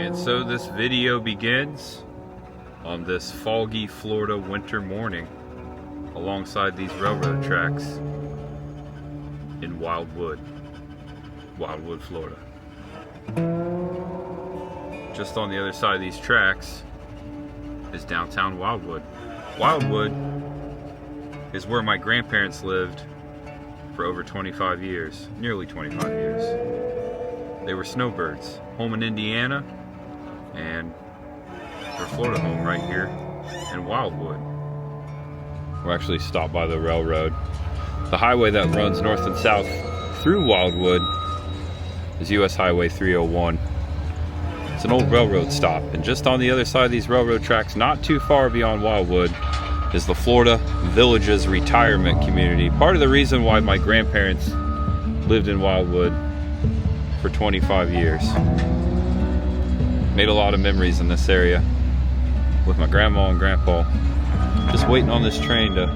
And so this video begins on this foggy Florida winter morning alongside these railroad tracks in Wildwood, Florida. Just on the other side of these tracks is downtown Wildwood. Wildwood is where my grandparents lived for over 25 years, nearly 25 years. They were snowbirds, home in Indiana, and their Florida home right here in Wildwood. We're actually stopped by the railroad. The highway that runs north and south through Wildwood is US Highway 301. It's an old railroad stop, and just on the other side of these railroad tracks, not too far beyond Wildwood, is the Florida Villages Retirement Community. Part of the reason why my grandparents lived in Wildwood for 25 years. Made a lot of memories in this area with my grandma and grandpa. Just waiting on this train to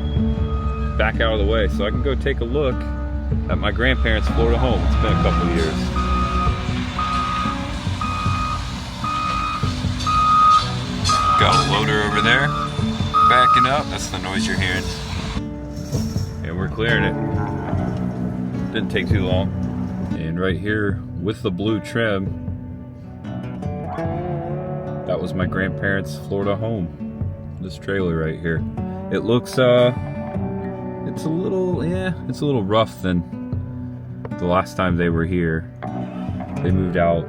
back out of the way so I can go take a look at my grandparents' Florida home. It's been a couple of years. Got a loader over there backing up. That's the noise you're hearing. And we're clearing it. Didn't take too long. And right here with the blue trim, that was my grandparents' Florida home. This trailer right here. It looks it's a little rough than the last time they were here. They moved out.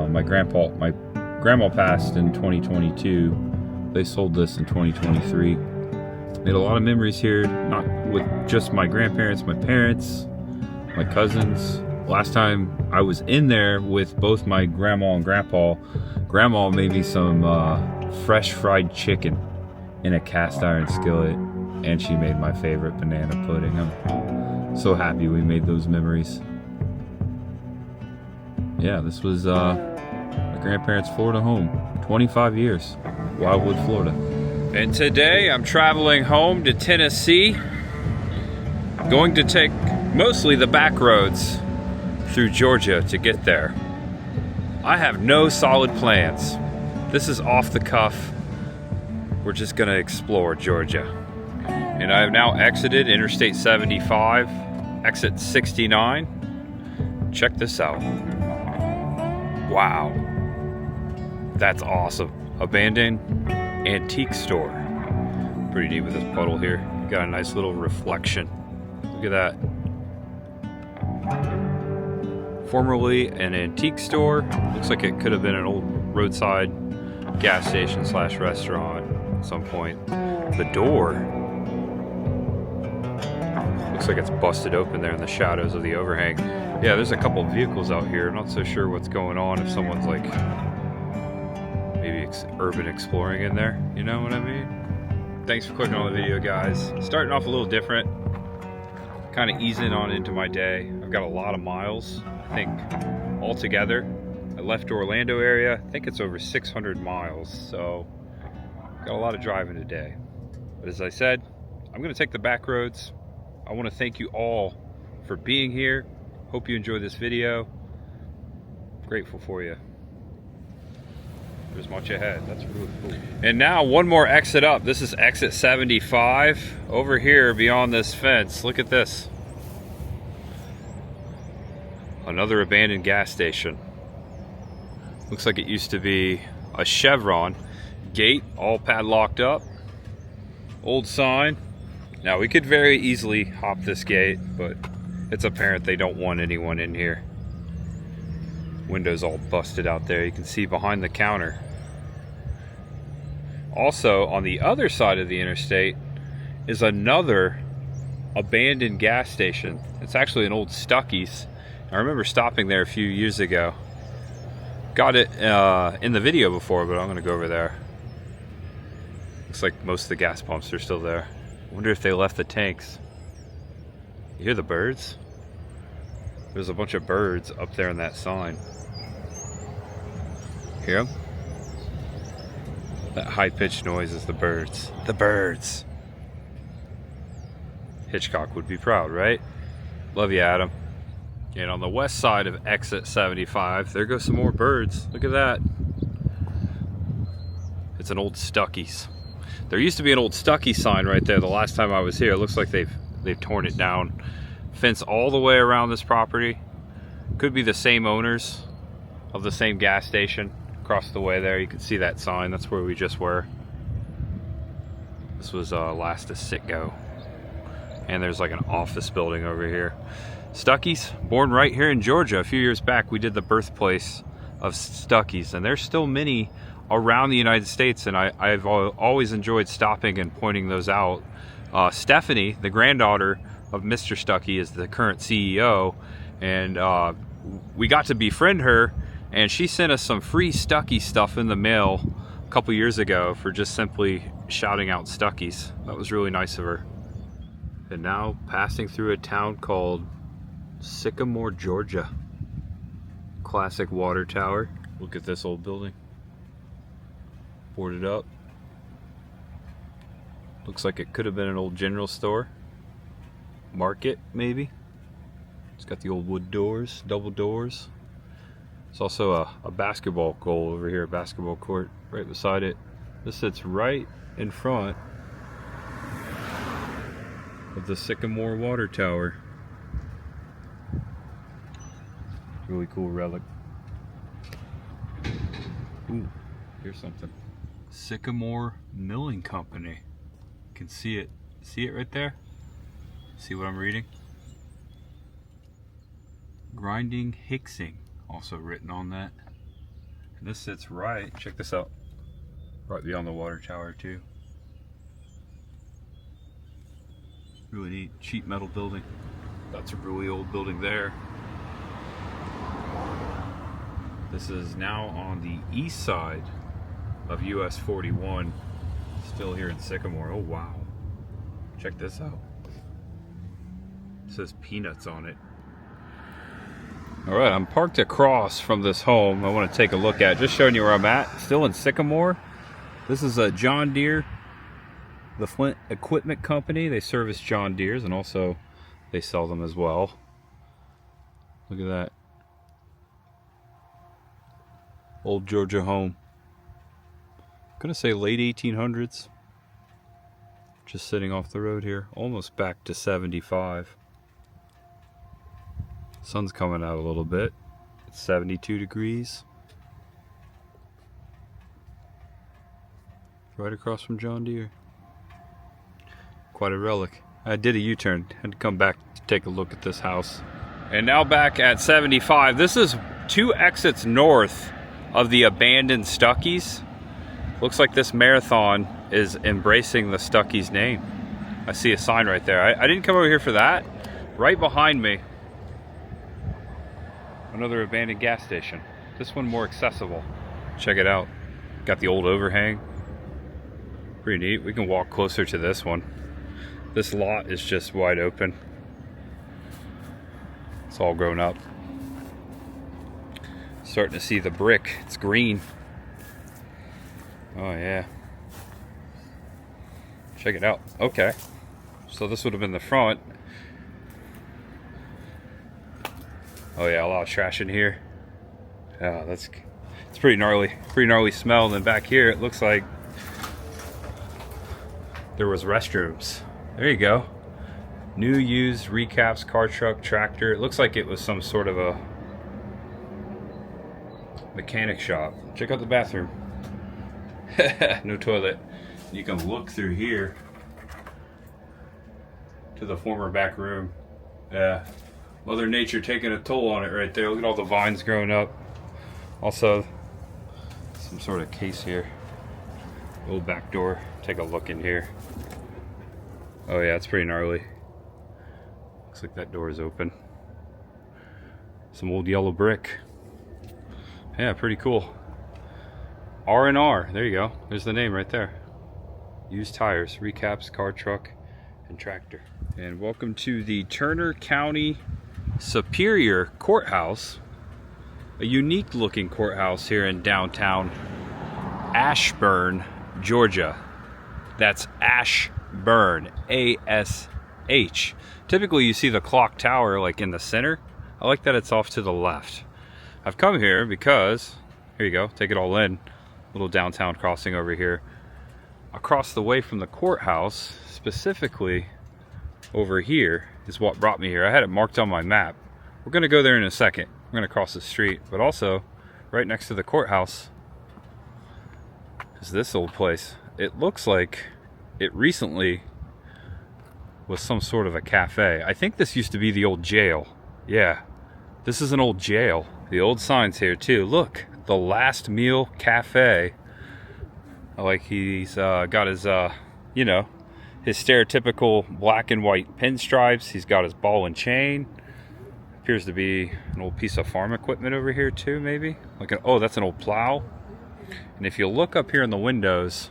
My grandma passed in 2022. They sold this in 2023. Made a lot of memories here, not with just my grandparents, my parents, my cousins. Last time I was in there with both my grandma and grandpa, grandma made me some fresh fried chicken in a cast iron skillet, and she made my favorite banana pudding. I'm so happy we made those memories. Yeah, this was my grandparents' Florida home, 25 years, Wildwood, Florida. And today I'm traveling home to Tennessee, going to take mostly the back roads through Georgia to get there. I have no solid plans. This is off the cuff. We're just gonna explore Georgia. And I have now exited Interstate 75, exit 69. Check this out. Wow. That's awesome. Abandoned antique store. Pretty neat with this puddle here. Got a nice little reflection. Look at that. Formerly an antique store. Looks like it could have been an old roadside gas station / restaurant at some point. The door looks like it's busted open there in the shadows of the overhang. Yeah, there's a couple of vehicles out here. I'm not so sure what's going on, if someone's like maybe urban exploring in there, you know what I mean? Thanks for clicking on the video, guys. Starting off a little different, kind of easing on into my day. I've got a lot of miles. I think altogether, I left the Orlando area, I think it's over 600 miles, so got a lot of driving today. But as I said, I'm gonna take the back roads. I wanna thank you all for being here. Hope you enjoyed this video. Grateful for you. There's much ahead, that's really cool. And now one more exit up. This is exit 75. Over here beyond this fence, look at this. Another abandoned gas station. Looks like it used to be a Chevron. Gate all padlocked up. Old sign. Now we could very easily hop this gate, but it's apparent they don't want anyone in here. Windows all busted out there. You can see behind the counter. Also on the other side of the interstate is another abandoned gas station. It's actually an old Stuckey's. I remember stopping there a few years ago. Got it in the video before, but I'm gonna go over there. Looks like most of the gas pumps are still there. I wonder if they left the tanks. You hear the birds? There's a bunch of birds up there in that sign. Hear them? That high-pitched noise is the birds. The birds! Hitchcock would be proud, right? Love you, Adam. And on the west side of exit 75, there go some more birds. Look at that. It's an old Stuckey's. There used to be an old Stuckey sign right there the last time I was here. It looks like they've torn it down. Fence all the way around this property. Could be the same owners of the same gas station. Across the way there, you can see that sign. That's where we just were. This was last a Sitco. And there's like an office building over here. Stuckey's, born right here in Georgia. A few years back, we did the birthplace of Stuckey's, and there's still many around the United States, and I've always enjoyed stopping and pointing those out. Stephanie, the granddaughter of Mr. Stuckey, is the current CEO, and we got to befriend her, and she sent us some free Stuckey stuff in the mail a couple years ago for just simply shouting out Stuckey's. That was really nice of her. And now passing through a town called Sycamore, Georgia. Classic water tower. Look at this old building. Boarded up. Looks like it could have been an old general store. Market, maybe. It's got the old wood doors, double doors. There's also a basketball goal over here, a basketball court right beside it. This sits right in front of the Sycamore water tower. Really cool relic. Ooh, here's something. Sycamore Milling Company. You can see it. See it right there? See what I'm reading? Grinding Hicksing, also written on that. And this sits right, check this out, right beyond the water tower too. Really neat, sheet metal building. That's a really old building there. This is now on the east side of US 41, still here in Sycamore. Oh wow, check this out. It says Peanuts on it. All right, I'm parked across from this home I want to take a look at, just showing you where I'm at, still in Sycamore. This is a John Deere, the Flint Equipment Company. They service John Deeres and also they sell them as well. Look at that. Old Georgia home. I'm gonna say late 1800s. Just sitting off the road here, almost back to 75. Sun's coming out a little bit. It's 72 degrees. Right across from John Deere. Quite a relic. I did a U-turn, had to come back to take a look at this house. And now back at 75. This is 2 exits north of the abandoned Stuckey's. Looks like this marathon is embracing the Stuckey's name. I see a sign right there. I didn't come over here for that. Right behind me, another abandoned gas station. This one more accessible. Check it out. Got the old overhang. Pretty neat. We can walk closer to this one. This lot is just wide open. It's all grown up. Starting to see the brick. It's green. Oh yeah. Check it out. Okay. So this would have been the front. Oh yeah, a lot of trash in here. Yeah, it's pretty gnarly. Pretty gnarly smell. And then back here it looks like there was restrooms. There you go. New, used, recaps, car, truck, tractor. It looks like it was some sort of a mechanic shop. Check out the bathroom. No toilet. You can look through here to the former back room. Yeah. Mother Nature taking a toll on it right there. Look at all the vines growing up. Also, some sort of case here. Old back door. Take a look in here. Oh yeah, it's pretty gnarly. Looks like that door is open. Some old yellow brick. Yeah, pretty cool. R&R. There you go. There's the name right there. Used tires, recaps, car, truck, and tractor. And welcome to the Turner County Superior Courthouse. A unique looking courthouse here in downtown Ashburn, Georgia. That's Ashburn, A-S-H. Typically you see the clock tower like in the center. I like that it's off to the left. I've come here because, here you go, take it all in. Little downtown crossing over here. Across the way from the courthouse, specifically over here, is what brought me here. I had it marked on my map. We're gonna go there in a second. We're gonna cross the street, but also right next to the courthouse is this old place. It looks like it recently was some sort of a cafe. I think this used to be the old jail. Yeah, this is an old jail. The old sign's here too. Look, the Last Meal Cafe. Like he's got his, you know, his stereotypical black and white pinstripes. He's got his ball and chain. Appears to be an old piece of farm equipment over here too, maybe. Like oh, that's an old plow. And if you look up here in the windows,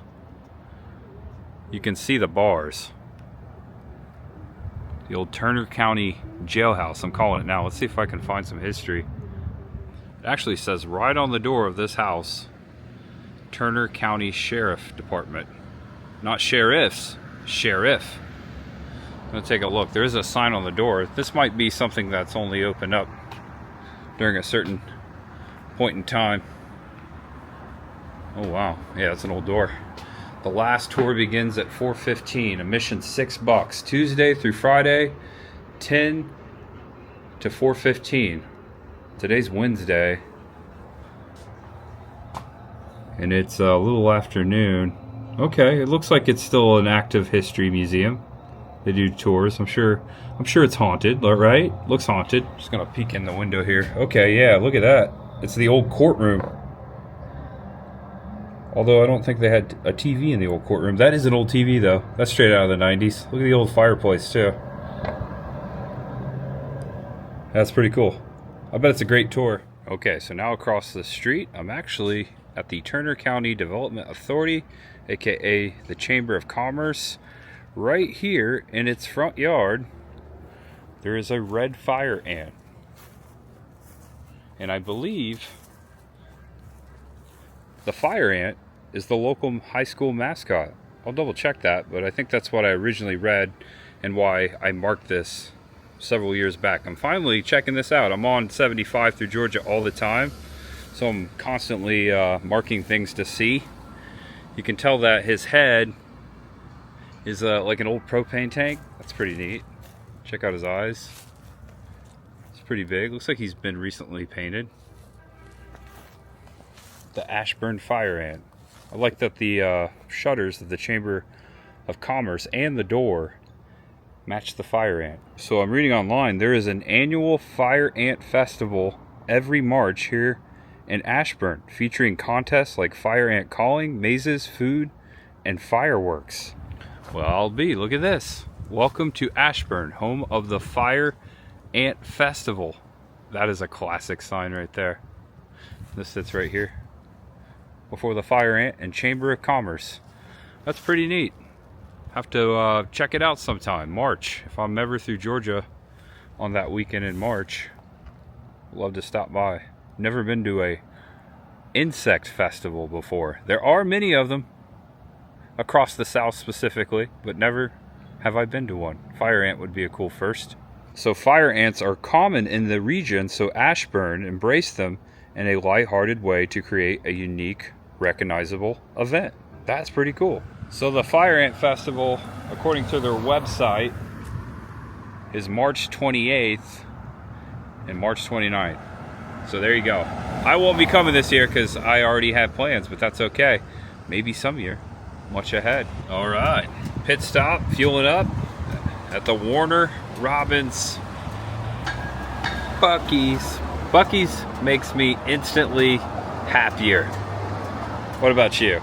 you can see the bars. The old Turner County Jailhouse, I'm calling it now. Let's see if I can find some history. It actually says right on the door of this house, Turner County Sheriff Department. Not sheriffs, sheriff. I'm gonna take a look. There is a sign on the door. This might be something that's only opened up during a certain point in time. Oh wow, yeah, that's an old door. The last tour begins at 4:15. Admission $6. Tuesday through Friday, 10 to 4:15. Today's Wednesday, and it's a little afternoon. Okay, it looks like it's still an active history museum. They do tours. I'm sure it's haunted, right? Looks haunted. Just gonna peek in the window here. Okay, yeah, look at that. It's the old courtroom. Although I don't think they had a TV in the old courtroom. That is an old TV though. That's straight out of the 90s. Look at the old fireplace too. That's pretty cool. I bet it's a great tour. Okay, so now across the street, I'm actually at the Turner County Development Authority, aka the Chamber of Commerce. Right here in its front yard, there is a red fire ant. And I believe the fire ant is the local high school mascot. I'll double check that, but I think that's what I originally read and why I marked this several years back. I'm finally checking this out. I'm on 75 through Georgia all the time, so I'm constantly marking things to see. You can tell that his head is like an old propane tank. That's pretty neat. Check out his eyes. It's pretty big. Looks like he's been recently painted. The Ashburn fire ant. I like that the shutters of the Chamber of Commerce and the door match the fire ant. So I'm reading online, there is an annual fire ant festival every March here in Ashburn, featuring contests like fire ant calling, mazes, food, and fireworks. Well, I'll be. Look at this. Welcome to Ashburn, home of the Fire Ant Festival. That is a classic sign right there. This sits right here before the Fire Ant and Chamber of Commerce. That's pretty neat. Have to check it out sometime. March, if I'm ever through Georgia on that weekend in March, I'd love to stop by. Never been to a insect festival before. There are many of them across the South specifically, but never have I been to one. Fire ant would be a cool first. So fire ants are common in the region, so Ashburn embraced them in a lighthearted way to create a unique, recognizable event. That's pretty cool. So the Fire Ant Festival, according to their website, is March 28th and March 29th. So there you go. I won't be coming this year because I already have plans, but that's okay. Maybe some year. Much ahead. All right. Pit stop, fueling up at the Warner Robins Buc-ee's. Buc-ee's makes me instantly happier. What about you?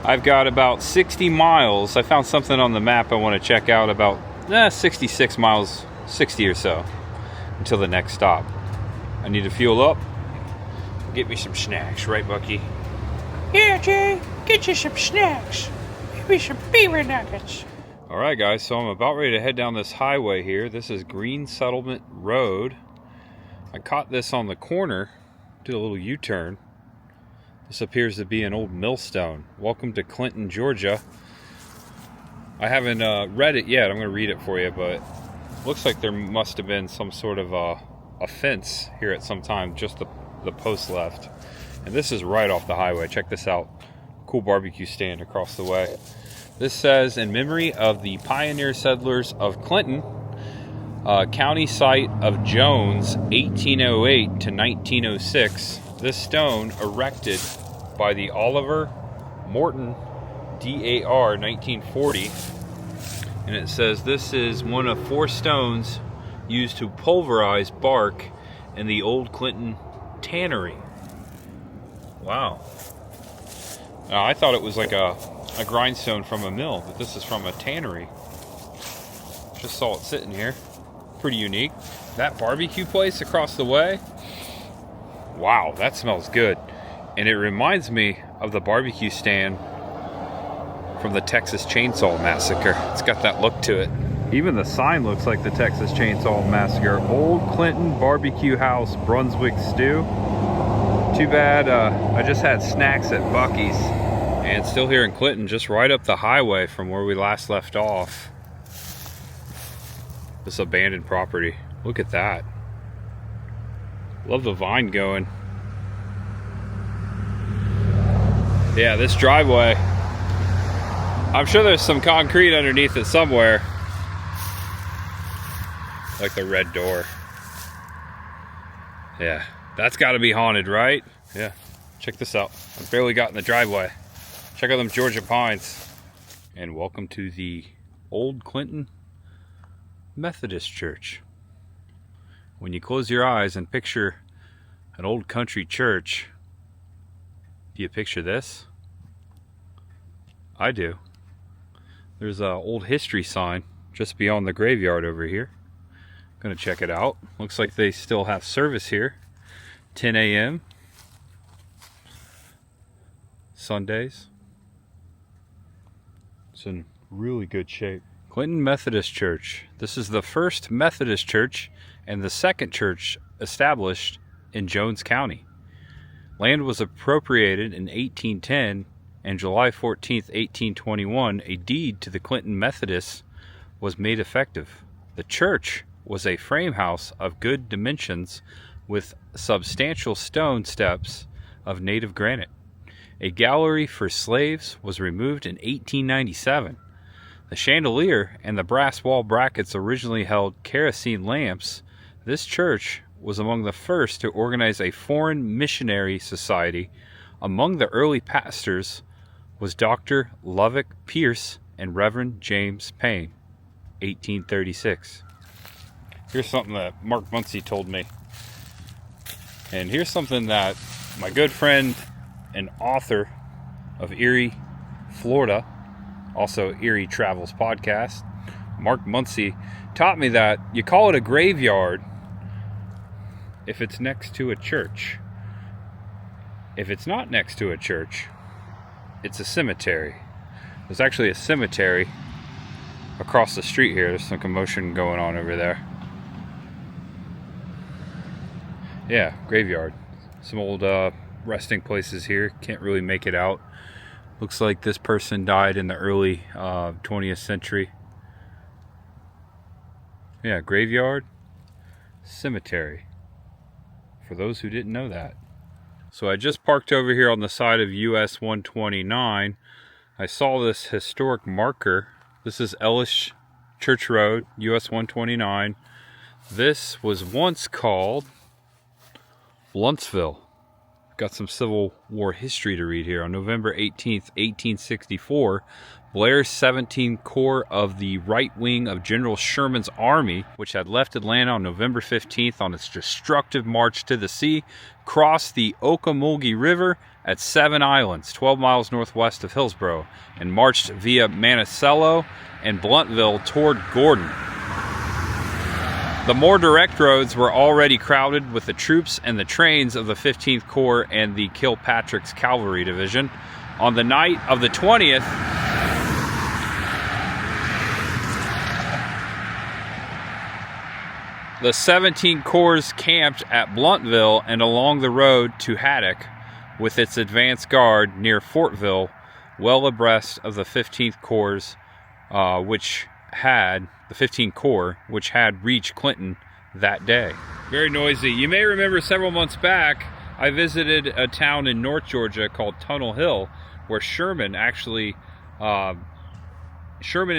I've got about 60 miles. I found something on the map I want to check out, about 66 miles, 60 or so, until the next stop. I need to fuel up. Get me some snacks, right, Bucky? Yeah, Jay, get you some snacks. Maybe some beaver nuggets. Alright guys, so I'm about ready to head down this highway here. This is Green Settlement Road. I caught this on the corner, did a little U-turn. This appears to be an old millstone. Welcome to Clinton, Georgia. I haven't read it yet. I'm going to read it for you, but looks like there must have been some sort of a fence here at some time, just the post left. And this is right off the highway. Check this out. Cool barbecue stand across the way. This says, in memory of the pioneer settlers of Clinton, county site of Jones, 1808 to 1906. This stone erected by the Oliver Morton DAR 1940. And it says this is one of 4 stones used to pulverize bark in the old Clinton tannery. Wow. I thought it was like a grindstone from a mill, but this is from a tannery. Just saw it sitting here. Pretty unique. That barbecue place across the way, wow, that smells good. And it reminds me of the barbecue stand from the Texas Chainsaw Massacre. It's got that look to it. Even the sign looks like the Texas Chainsaw Massacre. Old Clinton Barbecue House, Brunswick Stew. Too bad I just had snacks at Buc-ee's. And still here in Clinton, just right up the highway from where we last left off. This abandoned property. Look at that. Love the vine going. Yeah, this driveway, I'm sure there's some concrete underneath it somewhere. Like the red door. Yeah, that's got to be haunted, right? Yeah, check this out. I've barely got in the driveway. Check out them Georgia pines. And welcome to the old Clinton Methodist Church. When you close your eyes and picture an old country church, do you picture this? I do. There's an old history sign just beyond the graveyard over here. Gonna check it out. Looks like they still have service here. 10 a.m. Sundays. It's in really good shape. Clinton Methodist Church. This is the first Methodist church and the second church established in Jones County. Land was appropriated in 1810, and July 14th, 1821, a deed to the Clinton Methodists was made effective. The church was a frame house of good dimensions with substantial stone steps of native granite. A gallery for slaves was removed in 1897. The chandelier and the brass wall brackets originally held kerosene lamps. This church was among the first to organize a foreign missionary society. Among the early pastors was Dr. Lovick Pierce and Reverend James Payne, 1836. Here's something that Mark Muncy told me. And here's something that my good friend and author of Erie, Florida, also Erie Travels podcast, Mark Muncy, taught me that you call it a graveyard if it's next to a church. If it's not next to a church, it's a cemetery. There's actually a cemetery across the street here. There's some commotion going on over there. Yeah, graveyard. Some old resting places here. Can't really make it out. Looks like this person died in the early 20th century. Yeah, graveyard, cemetery. For those who didn't know that. So I just parked over here on the side of US 129. I saw this historic marker. This is Ellis Church Road, US 129. This was once called Bluntsville. Got some Civil War history to read here. On November 18th, 1864, Blair's 17th Corps of the right wing of General Sherman's army, which had left Atlanta on November 15th on its destructive march to the sea, crossed the Ocmulgee River at 7 Islands, 12 miles northwest of Hillsborough, and marched via Monticello and Bluntsville toward Gordon. The more direct roads were already crowded with the troops and the trains of the 15th Corps and the Kilpatrick's Cavalry Division. On the night of the 20th, the 17th Corps camped at Bluntsville and along the road to Haddock with its advance guard near Fortville, well abreast of the 15th Corps, which had reached Clinton that day. Very noisy. You may remember several months back, I visited a town in North Georgia called Tunnel Hill, where Sherman and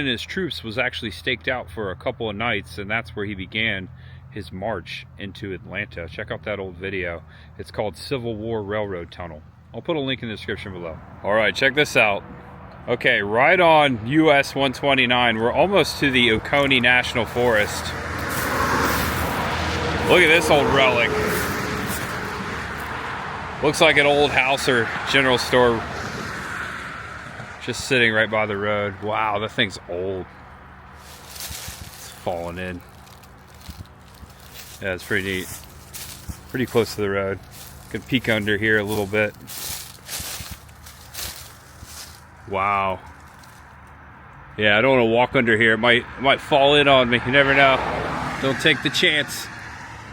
his troops was actually staked out for a couple of nights, and that's where he began his march into Atlanta. Check out that old video. It's called Civil War Railroad Tunnel. I'll put a link in the description below. All right, check this out. Okay, right on US 129, we're almost to the Oconee National Forest. Look at this old relic. Looks like an old house or general store just sitting right by the road. Wow, that thing's old. It's falling in. Yeah, it's pretty neat. Pretty close to the road. Can peek under here a little bit. Wow. Yeah, I don't want to walk under here. It might fall in on me. You never know. Don't take the chance.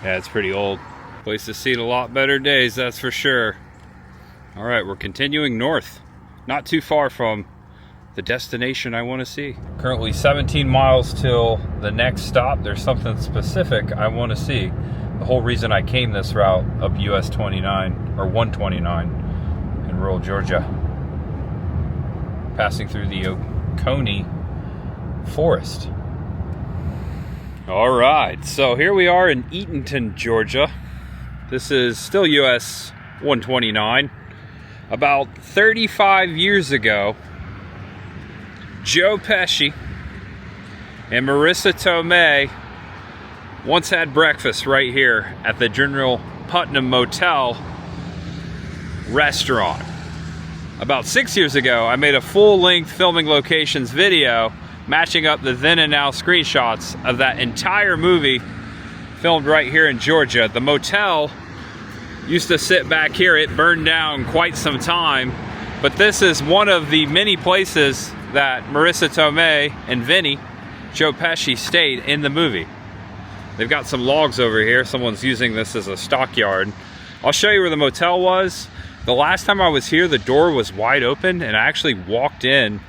Yeah, it's pretty old. Place has seen a lot better days, that's for sure. All right, we're continuing north. Not too far from the destination I want to see. Currently 17 miles till the next stop. There's something specific I want to see. The whole reason I came this route up US 29 or 129 in rural Georgia, passing through the Oconee Forest. All right, so here we are in Eaton, Georgia. This is still US 129. About 35 years ago, Joe Pesci and Marissa Tomei once had breakfast right here at the General Putnam Motel restaurant. About 6 years ago, I made a full-length filming locations video matching up the then and now screenshots of that entire movie filmed right here in Georgia. The motel used to sit back here. It burned down quite some time, but this is one of the many places that Marissa Tomei and Vinny, Joe Pesci, stayed in the movie. They've got some logs over here. Someone's using this as a stockyard. I'll show you where the motel was. The last time I was here, the door was wide open, and I actually walked in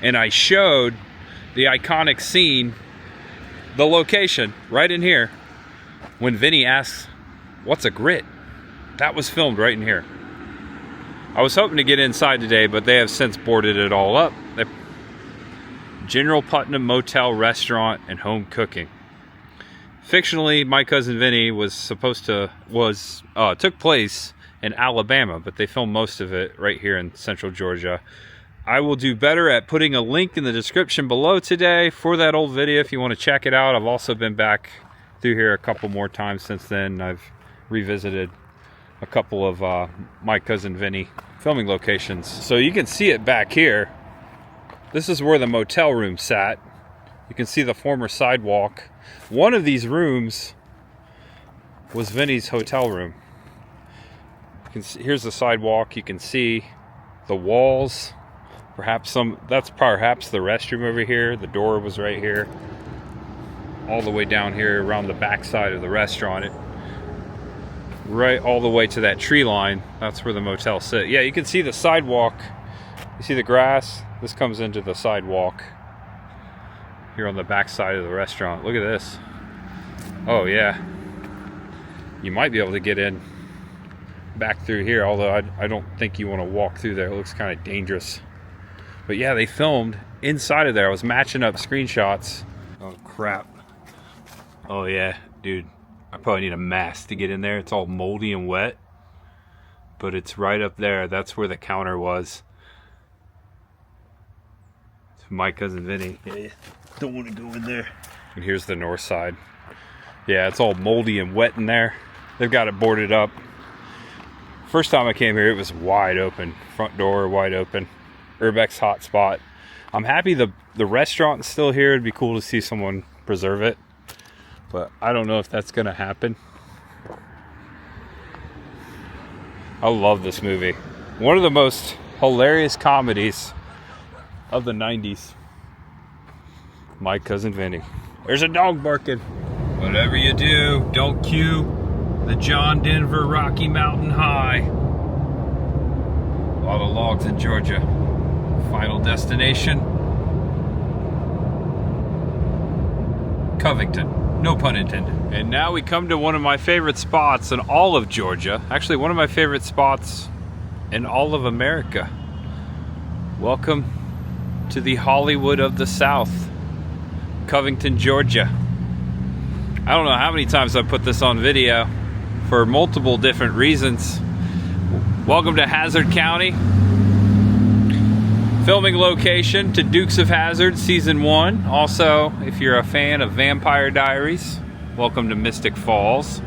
and I showed the iconic scene, the location right in here, when Vinny asks, "What's a grit?" That was filmed right in here. I was hoping to get inside today, but they have since boarded it all up. General Putnam Motel Restaurant and Home Cooking. Fictionally, My Cousin Vinny took place in Alabama, but they filmed most of it right here in Central Georgia. I will do better at putting a link in the description below today for that old video if you want to check it out. I've also been back through here a couple more times since then. I've revisited a couple of My Cousin Vinny filming locations. So you can see it back here. This is where the motel room sat. You can see the former sidewalk. One of these rooms was Vinny's hotel room. Here's the sidewalk. You can see the walls. That's perhaps the restroom over here. The door was right here. All the way down here around the back side of the restaurant. Right all the way to that tree line. That's where the motel sit. Yeah, you can see the sidewalk. You see the grass? This comes into the sidewalk here on the back side of the restaurant. Look at this. Oh yeah. You might be able to get in back through here, although I don't think you want to walk through there. It looks kind of dangerous. But yeah, they filmed inside of there. I was matching up screenshots. Oh crap. Oh yeah, dude. I probably need a mask to get in there. It's all moldy and wet. But it's right up there. That's where the counter was. It's My Cousin Vinny. Yeah, don't want to go in there. And here's the north side. Yeah, it's all moldy and wet in there. They've got it boarded up. First time I came here, it was wide open. Front door wide open. Urbex hotspot. I'm happy the restaurant is still here. It'd be cool to see someone preserve it. But I don't know if that's going to happen. I love this movie. One of the most hilarious comedies of the 90s. My Cousin Vinny. There's a dog barking. Whatever you do, don't cue the John Denver Rocky Mountain High. A lot of logs in Georgia. Final destination, Covington. No pun intended. And now we come to one of my favorite spots in all of Georgia. Actually, one of my favorite spots in all of America. Welcome to the Hollywood of the South, Covington, Georgia. I don't know how many times I've put this on video for multiple different reasons. Welcome to Hazard County. Filming location to Dukes of Hazzard Season 1. Also, if you're a fan of Vampire Diaries, welcome to Mystic Falls,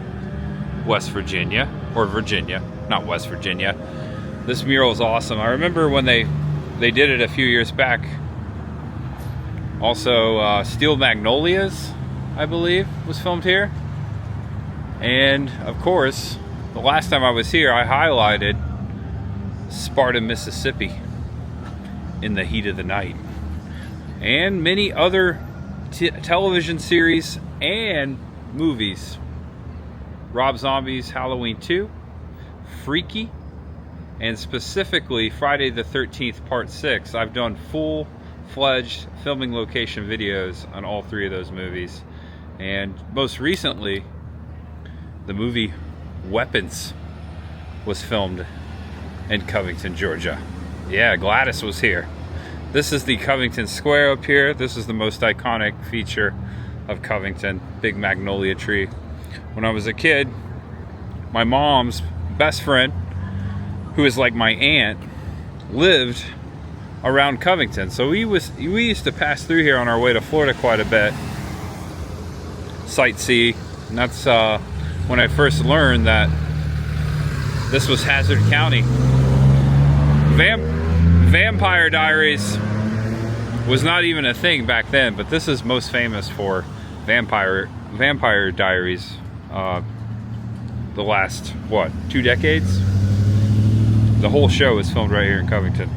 West Virginia. Or Virginia, not West Virginia. This mural is awesome. I remember when they did it a few years back. Also, Steel Magnolias, I believe, was filmed here. And, of course, the last time I was here, I highlighted Sparta, Mississippi in the heat of the night. And many other television series and movies. Rob Zombie's Halloween 2, Freaky, and specifically Friday the 13th Part 6. I've done full-fledged filming location videos on all three of those movies. And most recently, the movie Weapons was filmed in Covington, Georgia. Yeah, Gladys was here. This is the Covington Square up here. This is the most iconic feature of Covington, big magnolia tree. When I was a kid, my mom's best friend, who is like my aunt, lived around Covington. So we used to pass through here on our way to Florida quite a bit, sightsee. And that's when I first learned that this was Hazard County. Vampire Diaries was not even a thing back then, but this is most famous for Vampire Diaries. The last, what, 2 decades? The whole show was filmed right here in Covington.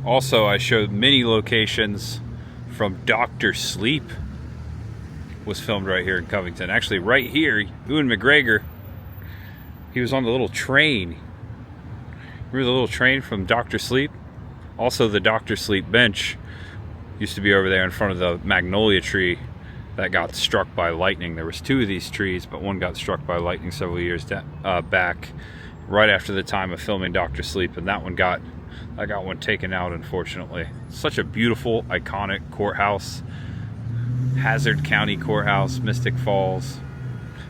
Also, I showed many locations from Dr. Sleep was filmed right here in Covington. Actually, right here, Ewan McGregor, he was on the little train. Remember the little train from Dr. Sleep? Also, the Dr. Sleep bench used to be over there in front of the magnolia tree that got struck by lightning. There was 2 of these trees, but one got struck by lightning several years back, right after the time of filming Dr. Sleep, and I got one taken out, unfortunately. Such a beautiful, iconic courthouse. Hazard County Courthouse, Mystic Falls.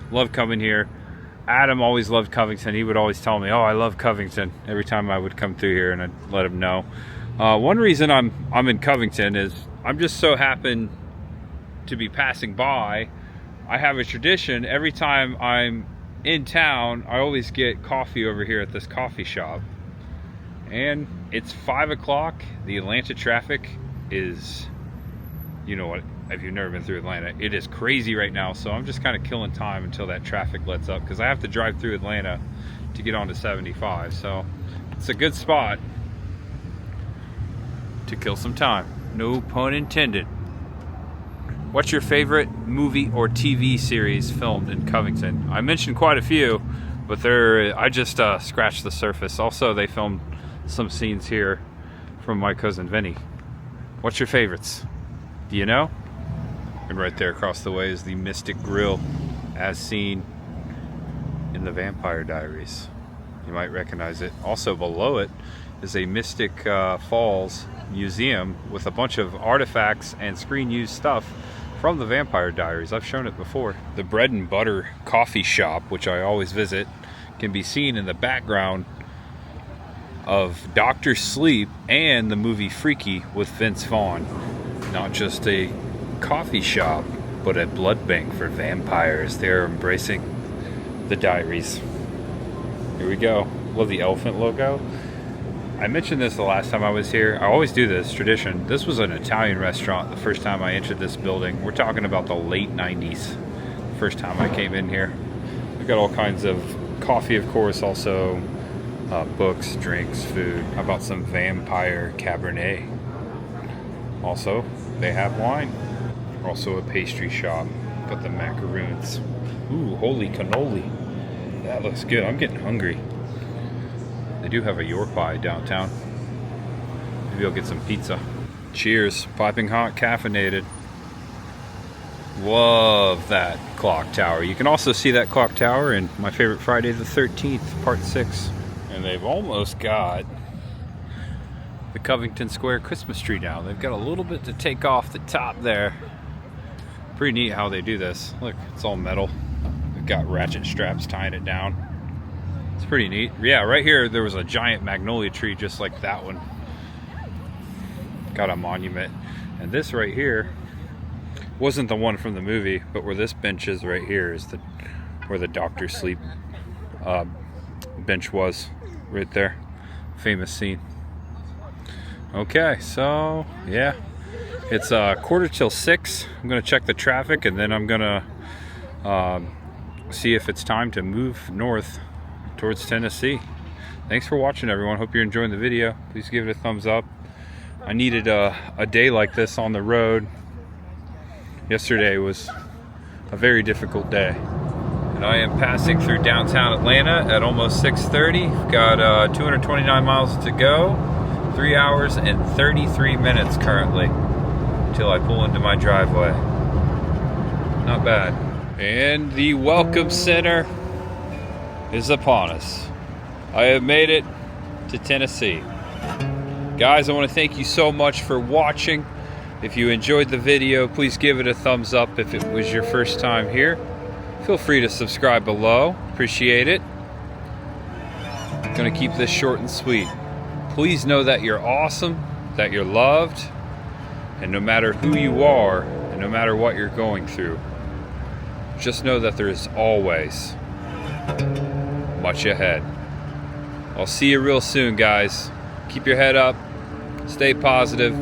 Love coming here. Adam always loved Covington. He would always tell me, "Oh, I love Covington," every time I would come through here, and I'd let him know. One reason I'm in Covington is I'm just so happen to be passing by. I have a tradition. Every time I'm in town, I always get coffee over here at this coffee shop. And it's 5 o'clock. The Atlanta traffic is, you know what, if you've never been through Atlanta, it is crazy right now. So I'm just kind of killing time until that traffic lets up, because I have to drive through Atlanta to get onto 75. So it's a good spot to kill some time. No pun intended. What's your favorite movie or TV series filmed in Covington? I mentioned quite a few, but I just scratched the surface. Also, they filmed some scenes here from My Cousin Vinny. What's your favorites? Do you know? And right there across the way is the Mystic Grill, as seen in the Vampire Diaries. You might recognize it. Also below it is a Mystic Falls museum with a bunch of artifacts and screen-used stuff from the Vampire Diaries. I've shown it before. The Bread and Butter coffee shop, which I always visit, can be seen in the background of Dr. Sleep and the movie Freaky with Vince Vaughn. Not just a coffee shop, but a blood bank for vampires. They're embracing the diaries. Here we go. Love the elephant logo. I mentioned this the last time I was here. I always do this tradition. This was an Italian restaurant the first time I entered this building. We're talking about the late 90s, first time I came in here. We've got all kinds of coffee, of course, also books, drinks, food. How about some vampire Cabernet? Also, they have wine. Also a pastry shop. Got the macaroons. Ooh, holy cannoli. That looks good. I'm getting hungry. They do have a York pie downtown. Maybe I'll get some pizza. Cheers. Piping hot, caffeinated. Love that clock tower. You can also see that clock tower in my favorite Friday the 13th, part 6. And they've almost got the Covington Square Christmas tree down. They've got a little bit to take off the top there. Pretty neat how they do this. Look, it's all metal. They've got ratchet straps tying it down. It's pretty neat. Yeah, right here there was a giant magnolia tree just like that one. Got a monument. And this right here wasn't the one from the movie, but where this bench is right here is where the doctor's sleep bench was, right there. Famous scene. Okay, so yeah, it's 6:45. I'm gonna check the traffic, and then I'm gonna see if it's time to move north towards Tennessee. Thanks for watching, everyone. Hope you're enjoying the video. Please give it a thumbs up. I needed a day like this on the road. Yesterday was a very difficult day. And I am passing through downtown Atlanta at almost 6:30. Got 229 miles to go. 3 hours and 33 minutes currently until I pull into my driveway. Not bad. And the Welcome Center is upon us. I have made it to Tennessee. Guys, I want to thank you so much for watching. If you enjoyed the video, please give it a thumbs up if it was your first time here. Feel free to subscribe below. Appreciate it. I'm gonna keep this short and sweet. Please know that you're awesome, that you're loved, and no matter who you are, and no matter what you're going through, just know that there is always much ahead. I'll see you real soon, guys. Keep your head up, stay positive,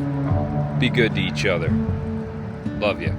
be good to each other. Love you.